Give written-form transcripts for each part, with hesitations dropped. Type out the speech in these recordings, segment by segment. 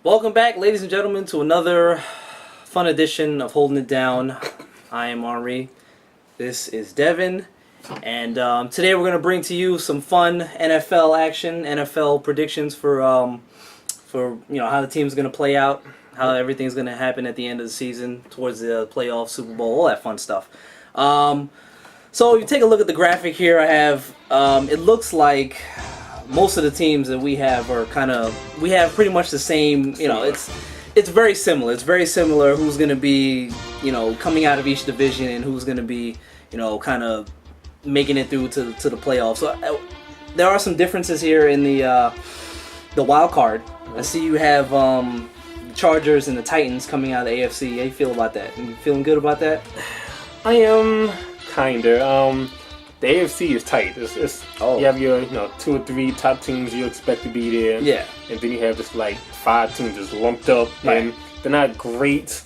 Welcome back, ladies and gentlemen, to another fun edition of Holding It Down. I am Henri. This is Devin. And today we're going to bring to you some fun NFL action, NFL predictions for how the team's going to play out, how everything's going to happen at the end of the season, towards the playoff, Super Bowl, all that fun stuff. So you take a look at the graphic here. I have, it looks like most of the teams that we have we have pretty much the same, it's very similar. It's very similar who's going to be, coming out of each division and who's going to be, kind of making it through to the playoffs. So there are some differences here in the wild card. I see you have the Chargers and the Titans coming out of the AFC. How you feel about that? You feeling good about that? I am kinda. The AFC is tight. You have your 2 or 3 top teams you expect to be there. Yeah. And then you have just like 5 teams just lumped up. Right. And they're not great.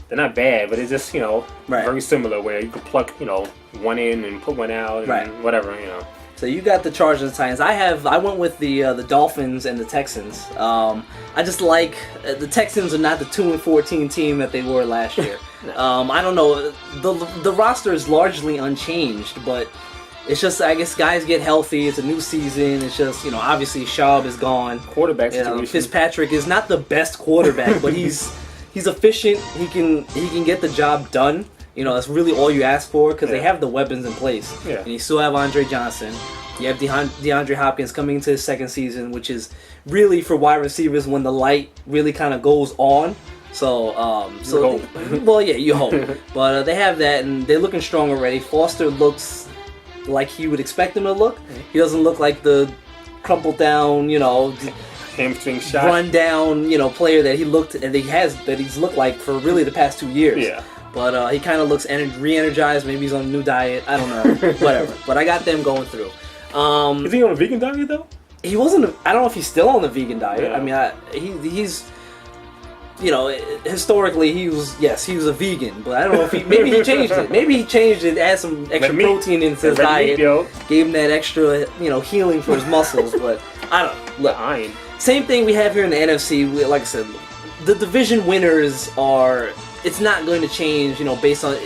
They're not bad, but it's just, very similar where you could pluck, one in and put one out and whatever. So you got the Chargers and Titans. I went with the Dolphins and the Texans. I just like the Texans are not the 2-14 team that they were last year. No. I don't know. The roster is largely unchanged, but it's just, I guess, guys get healthy. It's a new season. It's just, obviously Schaub is gone. Quarterback situation. Fitzpatrick is not the best quarterback, but he's efficient. He can get the job done. That's really all you ask for because they have the weapons in place. Yeah. And you still have Andre Johnson. You have DeAndre Hopkins coming into his second season, which is really for wide receivers when the light really kind of goes on. So, you hope. But they have that, and they're looking strong already. Foster looks like he would expect him to look. He doesn't look like the crumpled down, hamstring shot, run down, player that he's looked like for really the past 2 years. Yeah. But he kind of looks re-energized. Maybe he's on a new diet. I don't know. Whatever. But I got them going through. Is he on a vegan diet though? He wasn't. I don't know if he's still on the vegan diet. Yeah. I mean, he's. Historically he was a vegan, but I don't know if maybe he changed it. Maybe he changed it, add some extra protein into his diet, gave him that extra, healing for his muscles. But I don't know. Look, same thing we have here in the NFC. Like I said, the division winners are. It's not going to change, based on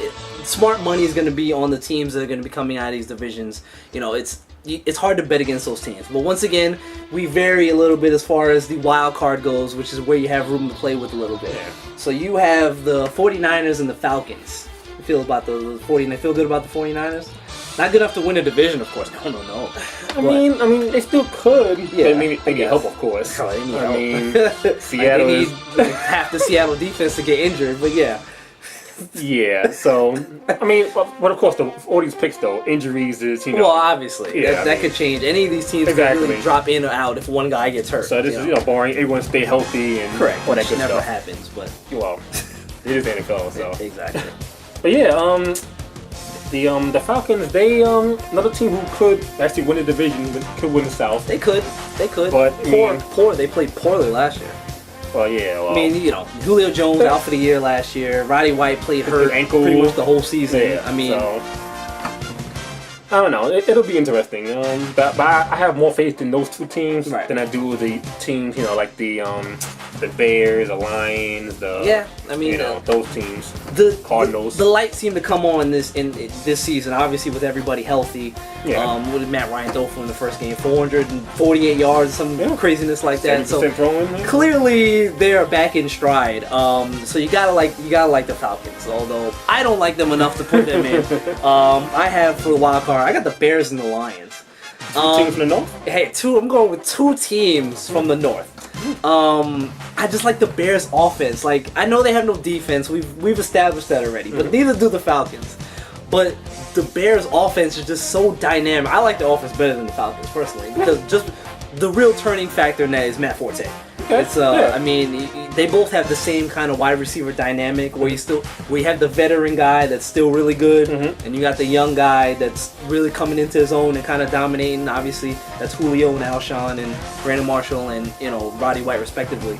smart money is going to be on the teams that are going to be coming out of these divisions. It's hard to bet against those teams. But once again, we vary a little bit as far as the wild card goes, which is where you have room to play with a little bit. Yeah. So you have the 49ers and the Falcons. You feel about the 49ers? Feel good about the 49ers? Not good enough to win a division, of course. No. I mean, they still could. Yeah, they need help, of course. Oh, they need help. Seattle they need half the Seattle defense to get injured, but yeah. Yeah, so, but of course, all these picks, though, injuries is, Well, obviously, that could change. Any of these teams could really drop in or out if one guy gets hurt. So this is, boring. Everyone stay healthy and correct. all that Which good never stuff. happens, but... Well, it is the NFL, so... Exactly. But yeah, the Falcons, they, another team who could actually win the division, could win the South. They could. But, poor. They played poorly last year. Well, yeah. Well, Julio Jones out for the year last year. Roddy White played hurt ankle pretty much the whole season. Yeah, I don't know. It'll be interesting. But I have more faith in those two teams than I do the teams, like the Bears, the Lions, those teams. The Cardinals. The light seemed to come on this season. Obviously, with everybody healthy. Yeah. What did Matt Ryan throw for in the first game? 448 yards, some craziness like that. So throwing, clearly they are back in stride. So you gotta like the Falcons. Although I don't like them enough to put them in. I have for the wild card. I got the Bears and the Lions. Teams from the North? Hey, I'm going with 2 teams from the North. I just like the Bears' offense. Like, I know they have no defense. We've established that already, but neither do the Falcons. But the Bears' offense is just so dynamic. I like the offense better than the Falcons personally because just the real turning factor in that is Matt Forte. Okay. It's they both have the same kind of wide receiver dynamic where you have the veteran guy that's still really good, and you got the young guy that's really coming into his own and kind of dominating. Obviously, that's Julio and Alshon and Brandon Marshall and Roddy White respectively.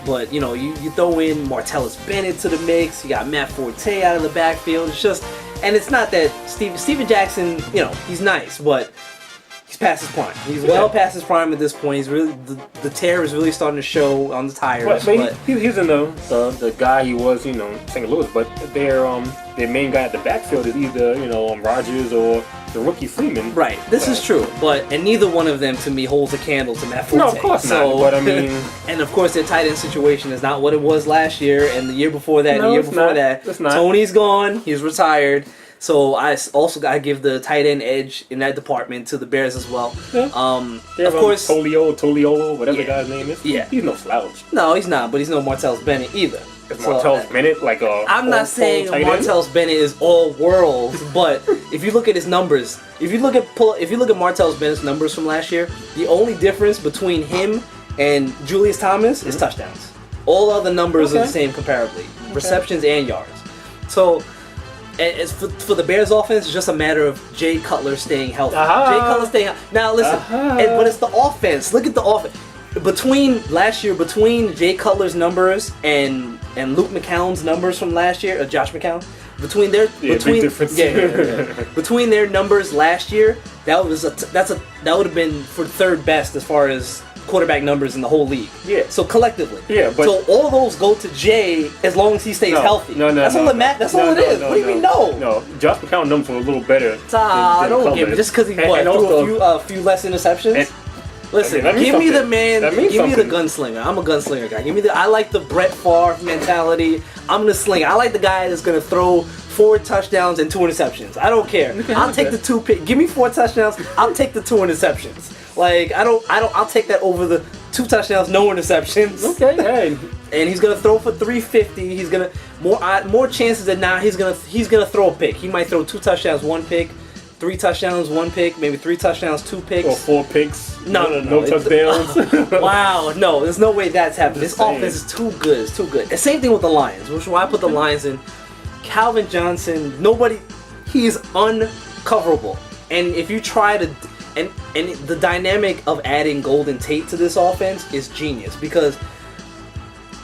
But you throw in Martellus Bennett to the mix. You got Matt Forte out of the backfield. It's just, and it's not that Steven Jackson, he's nice, but he's past his prime. He's well past his prime at this point. He's really the tear is really starting to show on the tires. But he's in the guy he was, St. Louis. But their main guy at the backfield is either Rodgers or the rookie Freeman. Right. This is true. And neither one of them to me holds a candle to Matt Forte. No, of course not. But I mean, and of course their tight end situation is not what it was last year and the year before that. And the year before that. It's not. Tony's gone. He's retired. So I also gotta give the tight end edge in that department to the Bears as well. Yeah. Of course, Toliolo, whatever the guy's name is. Yeah, he's no slouch. No, he's not. But he's no Martellus Bennett either. Is Martellus Bennett like a? I'm not saying Martellus Bennett is all worlds, but if you look at his numbers, if you look at Martellus Bennett's numbers from last year, the only difference between him and Julius Thomas is touchdowns. All other numbers are the same comparably, receptions and yards. So. As for the Bears offense, it's just a matter of Jay Cutler staying healthy. Jay Cutler staying healthy. Now listen, but it's the offense. Look at the offense. Between Jay Cutler's numbers and Luke McCown's numbers from last year, Josh McCown, between their numbers last year, that would have been for third best as far as quarterback numbers in the whole league. Yeah. So collectively. Yeah. But so all those go to Jay as long as he stays healthy. That's all it is. What do you mean no? No. Josh McCown numbers were a little better. Don't give me just because he threw a few less interceptions. Listen, give me the man. Give me the gunslinger. I'm a gunslinger guy. I like the Brett Favre mentality. I'm gonna sling. I like the guy that's gonna throw 4 touchdowns and 2 interceptions. I don't care. I'll take the 2 pick. Give me 4 touchdowns. I'll take the 2 interceptions. Like I'll take that over the 2 touchdowns, no interceptions. Okay, hey. And he's gonna throw for 350. He's gonna more chances than not. He's gonna throw a pick. He might throw 2 touchdowns, 1 pick, 3 touchdowns, 1 pick, maybe 3 touchdowns, 2 picks, or 4 picks. No touchdowns. Wow, no, there's no way that's happening. This offense is too good. It's too good. And same thing with the Lions, which is why I put the Lions in. Calvin Johnson, he is uncoverable. And if you try to. And the dynamic of adding Golden Tate to this offense is genius because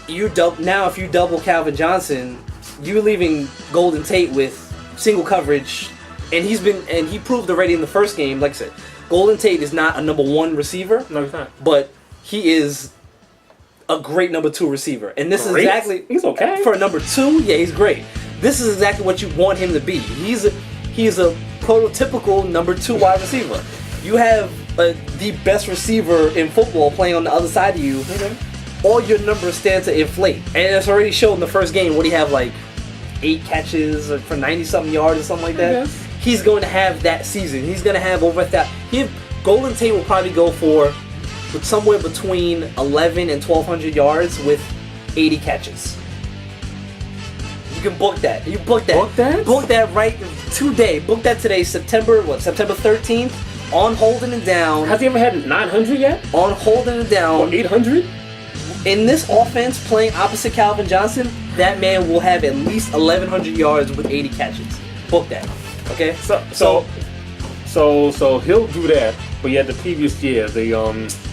if you double Calvin Johnson, you're leaving Golden Tate with single coverage, and he proved already in the first game. Like I said, Golden Tate is not a number 1 receiver. No, he's not. But he is a great number 2 receiver, and this is exactly he's okay for a number 2. Yeah, he's great. This is exactly what you want him to be. He's a prototypical number 2 wide receiver. You have the best receiver in football playing on the other side of you. Mm-hmm. All your numbers stand to inflate. And it's already shown in the first game. What do you have, like 8 catches for 90-something yards or something like that? He's going to have that season. He's going to have over that. Golden Tate will probably go for somewhere between 11 and 1,200 yards with 80 catches. You can book that. You book that. Book that? Book that right today. Book that today, September 13th. On Holding It Down. Has he ever had 900 yet? On Holding It Down. Or 800? In this offense, playing opposite Calvin Johnson, that man will have at least 1,100 yards with 80 catches. Book that. Okay? So he'll do that, but yet the previous year, the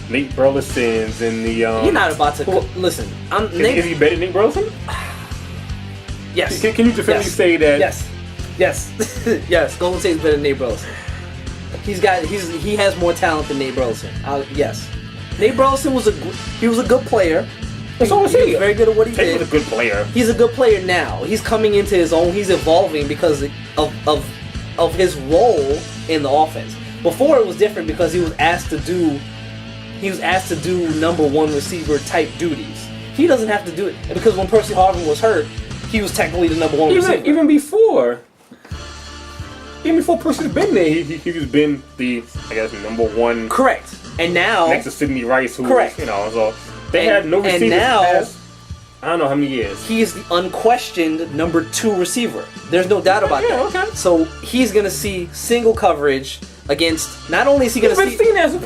Nate Burlesons and the You're not about to listen. Is he better than Nate Burleson? Yes. Can you definitively say that? Yes. Golden State's better than Nate Burleson. He has more talent than Nate Burleson. Yes. Nate Burleson was a good player. So was he. He was very good at what he did. He was a good player. He's a good player now. He's coming into his own. He's evolving because of his role in the offense. Before it was different because he was asked to do number 1 receiver type duties. He doesn't have to do it because when Percy Harvin was hurt, he was technically the number 1 receiver. Even before Percy's been there, he's been the number 1. Correct. And now next to Sidney Rice, who correct. So they had no receivers. And now past, I don't know how many years. He is the unquestioned number 2 receiver. There's no doubt about that. Okay. So he's gonna see single coverage against. Not only is he gonna see.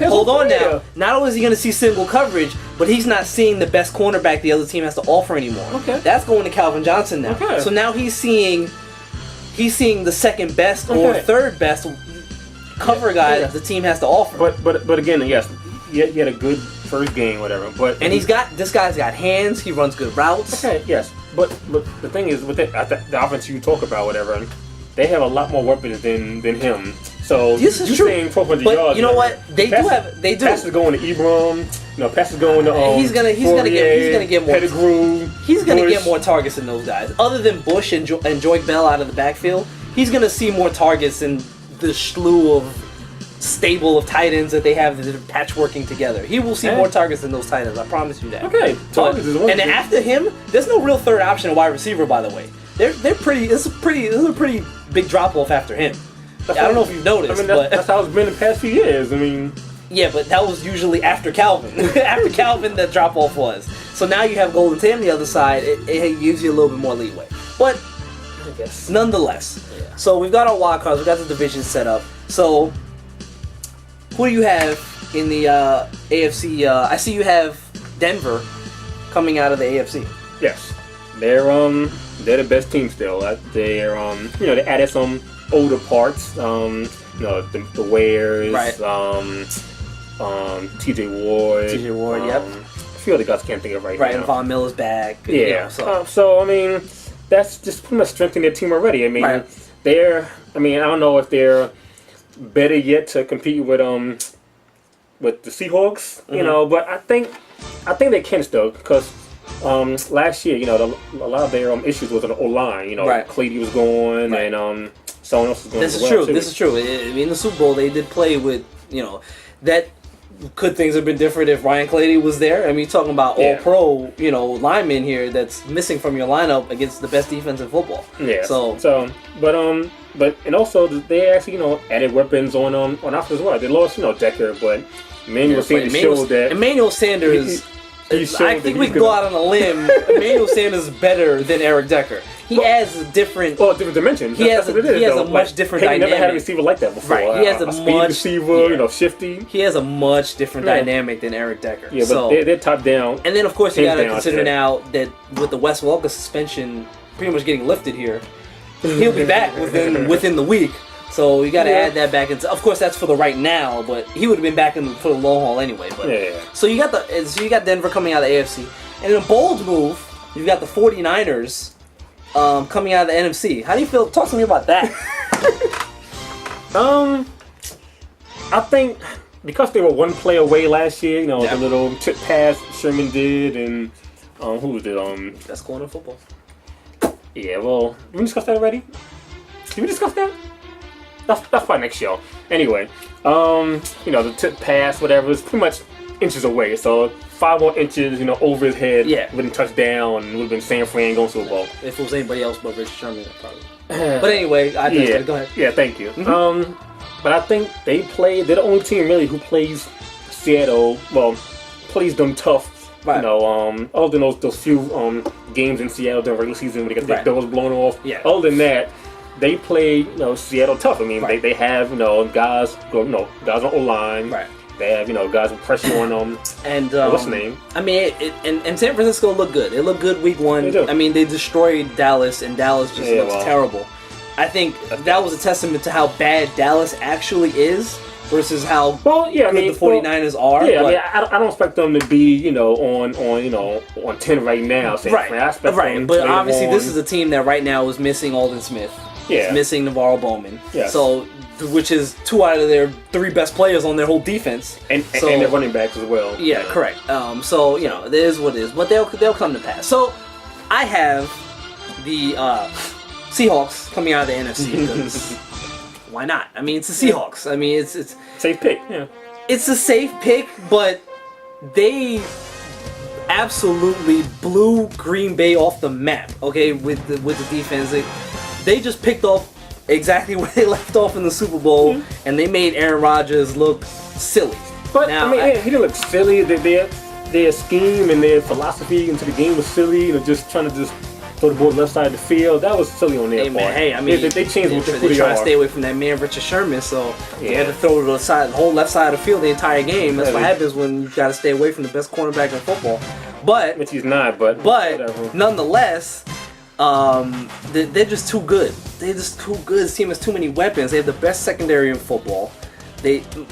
Hold on now. Not only is he gonna see single coverage, but he's not seeing the best cornerback the other team has to offer anymore. Okay. That's going to Calvin Johnson now. Okay. So now he's seeing the second best or third best cover guy that the team has to offer. But again, yes, he had a good first game, whatever. But this guy's got hands. He runs good routes. Okay, yes. But the thing is, with the offense you talk about, whatever, they have a lot more weapons than him. So this is you're true. saying 1,200 but yards. You know what? They do. Passes going to Ebron. Passes going to he's gonna get more. Pettigrew. He's gonna get more targets than those guys. Other than Bush and Joyke Bell out of the backfield, he's gonna see more targets than the slew of stable of tight ends that they have that are patchworking together. He will see more targets than those tight ends. I promise you that. Okay, targets is one. And then after him, there's no real third option wide receiver. By the way, they're pretty. This is a pretty big drop off after him. I don't know if you've noticed. I mean, that's how it's been the past few years. I mean. Yeah, but that was usually after Calvin. After Calvin, that drop off was. So now you have Golden Tate on the other side. It gives you a little bit more leeway. But I guess nonetheless. Yeah. So we've got our wild cards. We've got the division set up. So who do you have in the AFC? I see you have Denver coming out of the AFC. Yes, they're the best team still. They're they added some older parts. The Wares, right. T.J. Ward. Yep. A few other guys I can't think of right now. Right, and Von Miller's back. Yeah. So I mean, that's just pretty much strengthening their team already. I mean, I don't know if they're better yet to compete with the Seahawks. Mm-hmm. But I think they can still because last year, a lot of their issues was on the O-line. Right. Clady was going and someone else was going. This is true. I mean, in the Super Bowl, they did play with that. Could things have been different if Ryan Clady was there? I mean, you're talking about all-pro, lineman here that's missing from your lineup against the best defense in football. Yeah. But also they actually added weapons on offense as well. They lost Decker, but Emmanuel Sanders showed that Emmanuel Sanders. I think we can go out on a limb. Emmanuel Sanders is better than Eric Decker. He adds a different dimension. He has a much different dynamic. Never had a receiver like that before. Right. He has a speed much receiver, shifty. He has a much different dynamic than Eric Decker. Yeah, but they're top down. And then of course you got to consider now that with the Wes Welker suspension pretty much getting lifted here, he'll be back within the week. So you got to add that back. Of course, that's for the right now, but he would have been back for the long haul anyway. But so you got Denver coming out of the AFC, and in a bold move, you've got the 49ers coming out of the NFC. How do you feel? Talk to me about that. I think because they were one play away last year, the little tip pass Sherman did, and who was it? That's going in football. Yeah, well, did we discuss that already? Did we discuss that? That's probably next show. Anyway, the tip pass, whatever, is pretty much inches away. So 5 more inches, over his head, wouldn't touch down, and would have been San Fran going Super Bowl. If it was anybody else but Richard Sherman, probably. But anyway, go ahead. Yeah, thank you. Mm-hmm. But I think they're the only team really who plays Seattle. Well, plays them tough. Right. Other than those few games in Seattle during regular season when they got their doors blown off. Yeah. Other than that, they play Seattle tough. I mean, they have guys on O-line. Right. They have guys with pressure on them. And what's the name? I mean, and San Francisco looked good. They looked good week 1. They do. I mean, they destroyed Dallas, and Dallas just looks terrible. I think that was a testament to how bad Dallas actually is versus how good the 49ers are. Yeah, I don't expect them to be on 10 right now. Right. But obviously, this is a team that right now is missing Aldon Smith. Yeah. It's missing Navarro Bowman. Yeah. So, which is 2 out of their 3 best players on their whole defense. And their running backs as well. Yeah, correct. So, it is what it is. But they'll come to pass. So, I have the Seahawks coming out of the NFC because why not? I mean, it's the Seahawks. I mean, it's safe pick. Yeah. It's a safe pick, but they absolutely blew Green Bay off the map. Okay, with the defense, they just picked off exactly where they left off in the Super Bowl, and they made Aaron Rodgers look silly. But now, he didn't look silly. Their scheme and their philosophy into the game was silly. Just trying to throw the ball left side of the field. That was silly on their part. Hey, I mean, they changed what they try to stay away from that man Richard Sherman, so they had to throw to the whole left side of the field the entire game. That's what happens when you got to stay away from the best cornerback in football. Which he's not, but nonetheless, they're just too good. They're just too good. This team has too many weapons. They have the best secondary in football.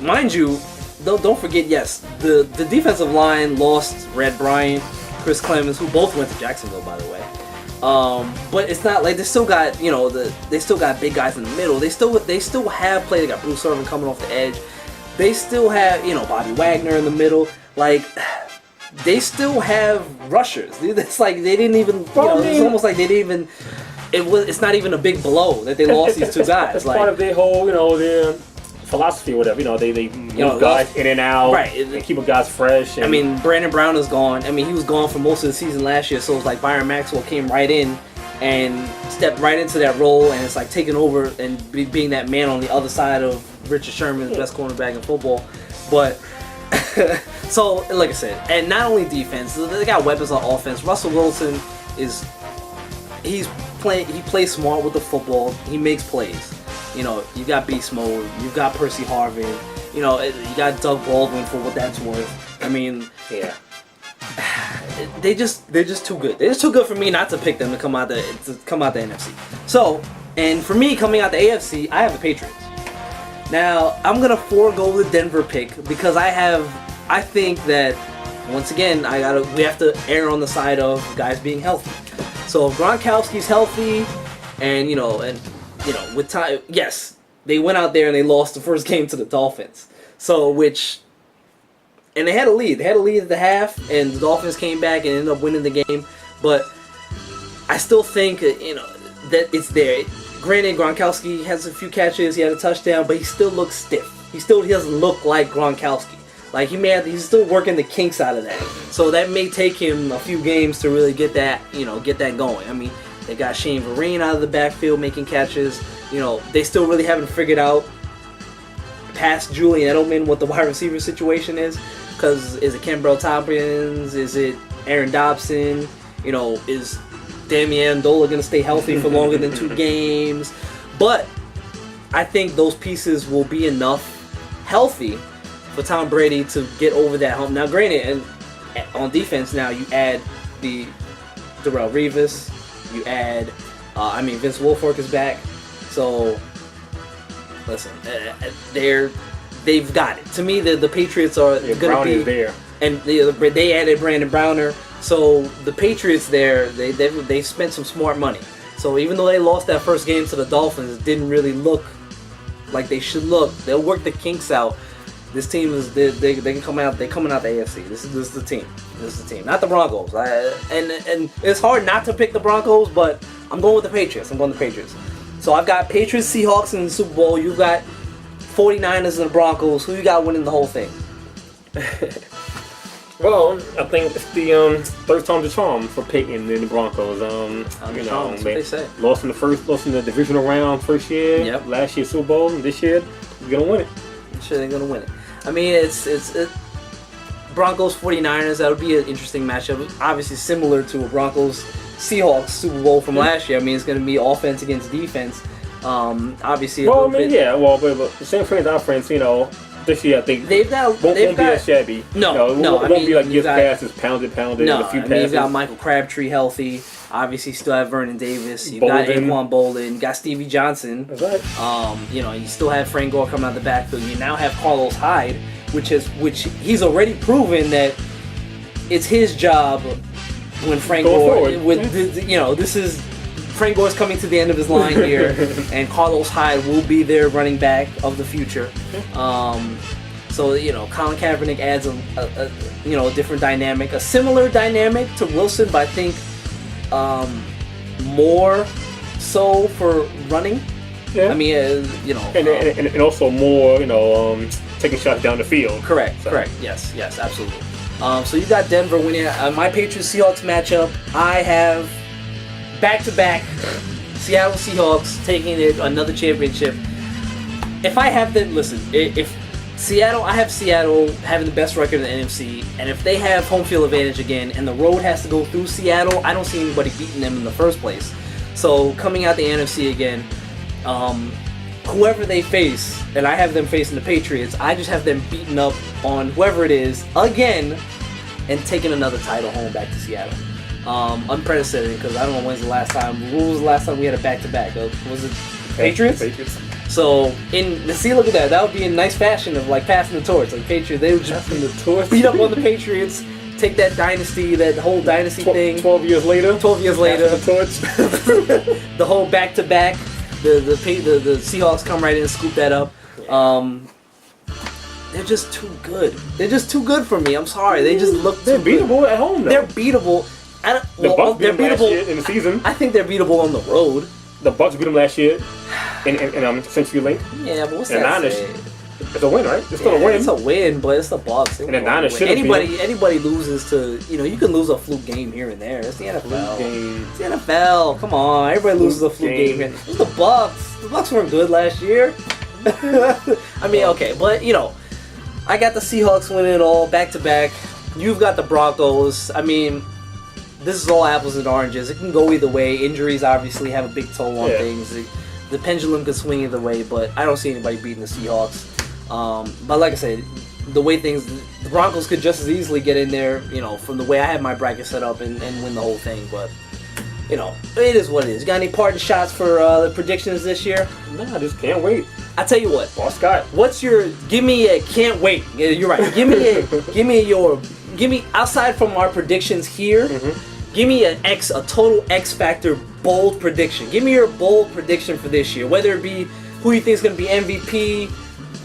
Mind you, don't forget, yes, the defensive line lost Red Bryant, Chris Clemens, who both went to Jacksonville, by the way. But it's not like they still got they still got big guys in the middle. They still have play. They got Bruce Irvin coming off the edge. They still have Bobby Wagner in the middle. Like they still have rushers. It's like they didn't even. It's almost like they didn't even. It's not even a big blow that they lost these two guys. It's like, part of their whole their philosophy or whatever. They move guys in and out. Right. And keep guys fresh. And, I mean, Brandon Brown is gone. I mean, he was gone for most of the season last year. So it's like Byron Maxwell came right in and stepped right into that role, and it's like taking over and being that man on the other side of Richard Sherman, the best cornerback in football. But so, like I said, and not only defense, they got weapons on offense. Russell Wilson he plays smart with the football. He makes plays. You got beast mode. You got Percy Harvin. You got Doug Baldwin for what that's worth. I mean, yeah. They're just too good. They're just too good for me not to pick them to come out the NFC. So, and for me coming out the AFC, I have the Patriots. Now I'm gonna forego the Denver pick because I think that once again we have to err on the side of guys being healthy. So if Gronkowski's healthy, and with time, yes, they went out there and they lost the first game to the Dolphins. And they had a lead. They had a lead at the half, and the Dolphins came back and ended up winning the game. But I still think that it's there. Granted, Gronkowski has a few catches. He had a touchdown, but he still looks stiff. He doesn't look like Gronkowski. Like he's still working the kinks out of that. So that may take him a few games to really get that going. I mean, they got Shane Vereen out of the backfield making catches. They still really haven't figured out past Julian Edelman what the wide receiver situation is. Because is it Kenbrell Tompkins? Is it Aaron Dobson? Is Damian Dola going to stay healthy for longer than 2 games? But I think those pieces will be enough healthy for Tom Brady to get over that hump. Now, granted, and on defense now you add the Darrelle Revis, you add, Vince Wilfork is back. So, listen, they've got it. To me, the Patriots are going to be there, and they added Brandon Browner. So the Patriots they spent some smart money. So even though they lost that first game to the Dolphins, it didn't really look like they should look. They'll work the kinks out. This team they can come out. They're coming out the AFC. This is the team. This is the team, not the Broncos. And it's hard not to pick the Broncos, but I'm going with the Patriots. So I've got Patriots, Seahawks in the Super Bowl. You've got 49ers and the Broncos. Who you got winning the whole thing? Well, I think it's the third time the charm for Peyton and the Broncos. They say. Lost in the divisional round first year. Yep. Last year Super Bowl. And this year they're gonna win it. They're gonna win it. I mean, it's Broncos 49ers. That would be an interesting matchup. Obviously similar to a Broncos Seahawks Super Bowl from last year. I mean, it's gonna be offense against defense. Obviously. Well, but the same friends, our friends, this year I think won't be as shabby. It won't be like just passes pounded, and a few passes. You've got Michael Crabtree healthy. Obviously, you still have Vernon Davis. You got Anquan Bolden. You got Stevie Johnson. That's right. You still have Frank Gore coming out the backfield. You now have Carlos Hyde, which he's already proven that it's his job when Frank Gore. This is Frank Gore's coming to the end of his line here, and Carlos Hyde will be their running back of the future. So Colin Kaepernick adds a different dynamic, a similar dynamic to Wilson, but I think more so for running. Yeah. I mean, and also more, taking shots down the field. Correct. Yes, absolutely. So you got Denver winning. My Patriots Seahawks matchup. I have back-to-back Seattle Seahawks taking another championship. If I have them, listen, I have Seattle having the best record in the NFC, and if they have home field advantage again, and the road has to go through Seattle, I don't see anybody beating them in the first place. So coming out the NFC again, whoever they face, and I have them facing the Patriots, I just have them beating up on whoever it is again, and taking another title home back to Seattle. Unprecedented, because I don't know when's the last time. When was the last time we had a back-to-back? Was it Patriots? So look at that. That would be in nice fashion of like passing the torch. Like Patriots, they would just beat up on the Patriots, take that dynasty, that whole dynasty thing. 12 years later. 12 years later. The torch. The whole back-to-back. The Seahawks come right in and scoop that up. They're just too good. They're just too good for me. I'm sorry. They just look too They're beatable good. At home, though. They're beatable. They're beatable last year in the season. I think they're beatable on the road. The Bucks beat them last year in Century Link. Yeah, but what's and that say? It's a win, right? It's still a win. It's a win, but it's the Bucks. And the Niners should anybody loses to, you can lose a fluke game here and there. It's the NFL. It's the NFL. Come on, everybody loses a fluke game here. It's the Bucks. The Bucks weren't good last year. I mean, okay, but I got the Seahawks winning it all back to back. You've got the Broncos. I mean, this is all apples and oranges. It can go either way. Injuries obviously have a big toll on things. The pendulum could swing either way, but I don't see anybody beating the Seahawks. But like I said, the way the Broncos could just as easily get in there, from the way I have my bracket set up and win the whole thing. But, it is what it is. You got any parting shots for the predictions this year? Nah, I just can't wait. I tell you what. Boss Scott. Give me a can't wait. Yeah, you're right. Give me outside from our predictions here, give me a total X Factor bold prediction. Give me your bold prediction for this year. Whether it be who you think is going to be MVP,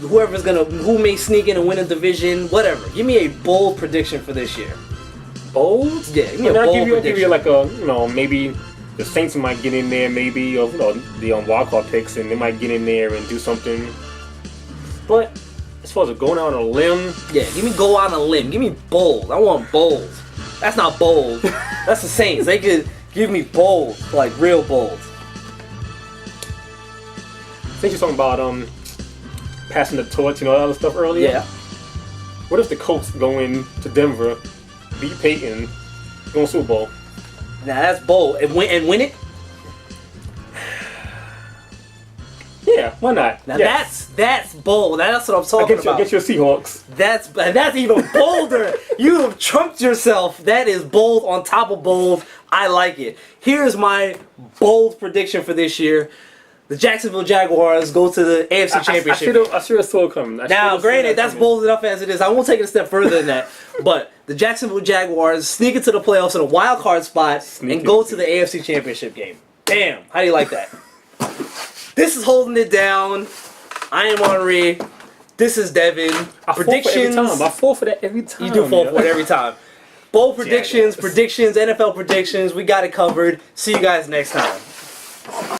who may sneak in and win a division, whatever. Give me a bold prediction for this year. Bold? Yeah, give me a bold prediction. I'll give you like a, maybe the Saints might get in there, maybe, or the wildcard picks, and they might get in there and do something. But as far as going out on a limb, yeah, give me go out on a limb. Give me bold. I want bold. That's not bold. That's the Saints. They could give me bold, like real bold. Since you're talking about passing the torch and all that other stuff earlier. Yeah. What if the Colts go in to Denver, beat Peyton, go to Super Bowl? Now that's bold. And win it? Yeah, why not? Now that's bold. That's what I'm talking about. Get your Seahawks. That's even bolder. You have trumped yourself. That is bold on top of bold. I like it. Here's my bold prediction for this year. The Jacksonville Jaguars go to the AFC Championship. I should have saw it coming. Now, granted, that's bold enough as it is. I won't take it a step further than that. But the Jacksonville Jaguars sneak into the playoffs in a wild card spot and go to the AFC Championship game. Bam! How do you like that? This is holding it down. I am Henri. This is Devin. Predictions. I fall for that every time. You do fall for it every time. Bold predictions, NFL predictions. We got it covered. See you guys next time.